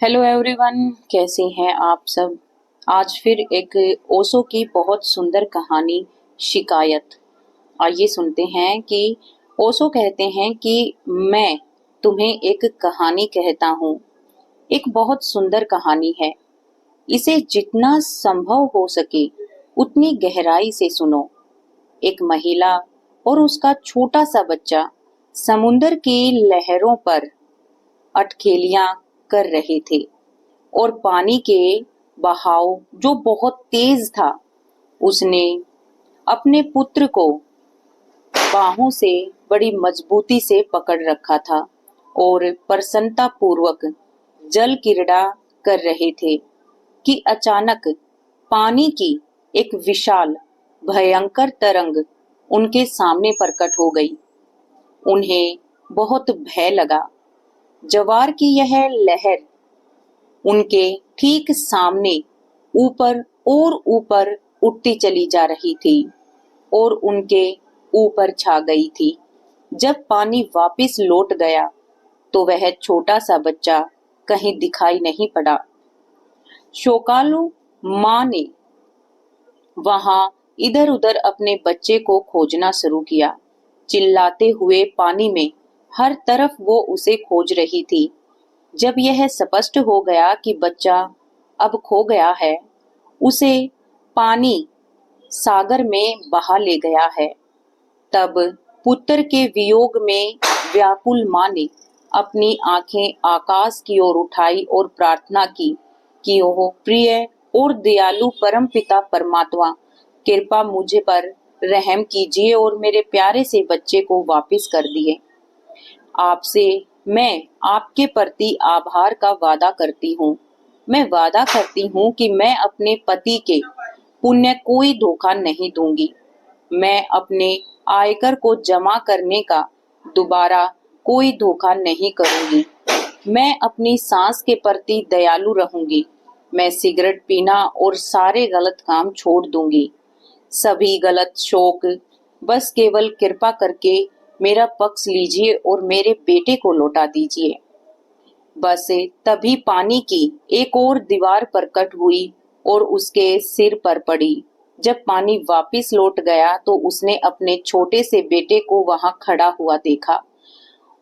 Hello everyone, कैसे हैं आप सब। आज फिर एक ओशो की बहुत सुंदर कहानी शिकायत। आइए सुनते हैं कि ओशो कहते हैं कि मैं तुम्हें एक कहानी कहता हूँ। एक बहुत सुंदर कहानी है। इसे जितना संभव हो सके उतनी गहराई से सुनो। एक महिला और उसका छोटा सा बच्चा समुंदर की लहरों पर अटखेलियां कर रहे थे और पानी के बहाव जो बहुत तेज था, उसने अपने पुत्र को बाहों से बड़ी मजबूती से पकड़ रखा था और प्रसन्नता पूर्वक जल क्रीड़ा कर रहे थे कि अचानक पानी की एक विशाल भयंकर तरंग उनके सामने प्रकट हो गई। उन्हें बहुत भय लगा। ज्वार की यह लहर उनके ठीक सामने ऊपर और ऊपर उठती चली जा रही थी और उनके ऊपर छा गई थी। जब पानी वापस लौट गया तो वह छोटा सा बच्चा कहीं दिखाई नहीं पड़ा। शोकालु माँ ने वहां इधर उधर अपने बच्चे को खोजना शुरू किया। चिल्लाते हुए पानी में हर तरफ वो उसे खोज रही थी। जब यह स्पष्ट हो गया कि बच्चा अब खो गया है, उसे पानी सागर में बहा ले गया है, तब पुत्र के वियोग में व्याकुल माँ ने अपनी आंखें आकाश की ओर उठाई और प्रार्थना की कि ओह प्रिय और दयालु परमपिता परमात्मा, कृपा मुझे पर रहम कीजिए और मेरे प्यारे से बच्चे को वापस कर दिए। आपसे मैं आपके प्रति आभार का वादा करती हूँ। मैं वादा करती हूँ कि मैं अपने पति के पुण्य कोई धोखा नहीं दूंगी। मैं अपने आयकर को जमा करने का दोबारा कोई धोखा नहीं करूंगी। मैं अपनी सास के प्रति दयालु रहूंगी। मैं सिगरेट पीना और सारे गलत काम छोड़ दूंगी। सभी गलत शौक, बस केवल कृपा करके मेरा पक्ष लीजिए और मेरे बेटे को लौटा दीजिए। बस तभी पानी की एक और दीवार प्रकट हुई और उसके सिर पर पड़ी। जब पानी वापस लौट गया तो उसने अपने छोटे से बेटे को वहां खड़ा हुआ देखा।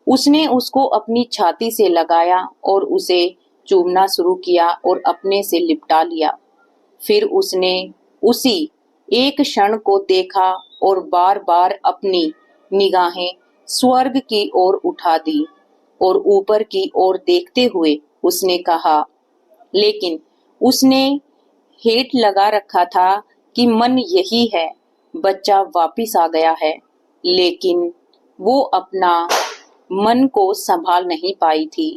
उसने उसको अपनी छाती से लगाया और उसे चूमना शुरू किया और अपने से लिपटा लिया। फिर उसने उसी एक क्षण को देखा और बार बार अपनी निगाहें स्वर्ग की ओर उठा दी और ऊपर की ओर देखते हुए उसने कहा, लेकिन उसने हेठ लगा रखा था कि मन यही है, बच्चा वापिस आ गया है। लेकिन वो अपना मन को संभाल नहीं पाई थी।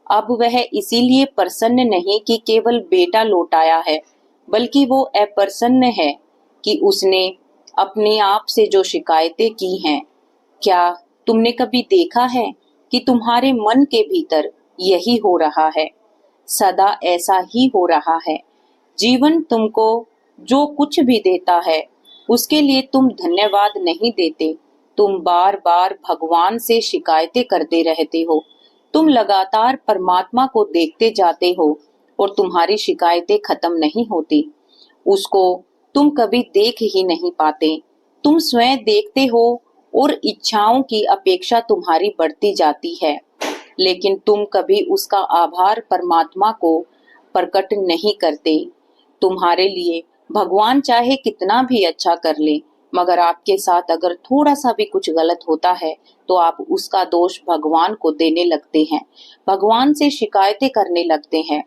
अब वह इसीलिए प्रसन्न नहीं कि केवल बेटा लौट आया है, बल्कि वो अप्रसन्न है कि उसने अपने आप से जो शिकायतें की हैं। क्या तुमने कभी देखा है कि तुम्हारे मन के भीतर यही हो रहा है? सदा ऐसा ही हो रहा है। जीवन तुमको जो कुछ भी देता है उसके लिए तुम धन्यवाद नहीं देते। तुम बार बार भगवान से शिकायतें करते रहते हो। तुम लगातार परमात्मा को देखते जाते हो और तुम्हारी शिकायतें खत्म नहीं होती। उसको तुम कभी देख ही नहीं पाते। तुम स्वयं देखते हो और इच्छाओं की अपेक्षा तुम्हारी बढ़ती जाती है, लेकिन तुम कभी उसका आभार परमात्मा को प्रकट नहीं करते। तुम्हारे लिए भगवान चाहे कितना भी अच्छा कर ले, मगर आपके साथ अगर थोड़ा सा भी कुछ गलत होता है तो आप उसका दोष भगवान को देने लगते हैं, भगवान से शिकायतें करने लगते हैं।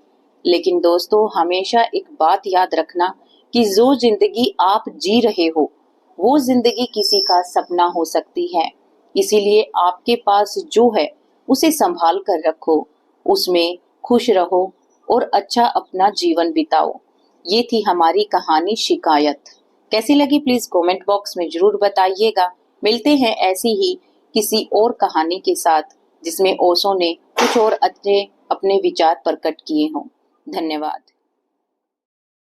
लेकिन दोस्तों, हमेशा एक बात याद रखना कि जो जिंदगी आप जी रहे हो वो जिंदगी किसी का सपना हो सकती है। इसीलिए आपके पास जो है उसे संभाल कर रखो, उसमें खुश रहो और अच्छा अपना जीवन बिताओ। ये थी हमारी कहानी शिकायत। कैसी लगी प्लीज कमेंट बॉक्स में जरूर बताइएगा। मिलते हैं ऐसी ही किसी और कहानी के साथ जिसमें ओशो ने कुछ और अच्छे अपने विचार प्रकट किए हों। धन्यवाद।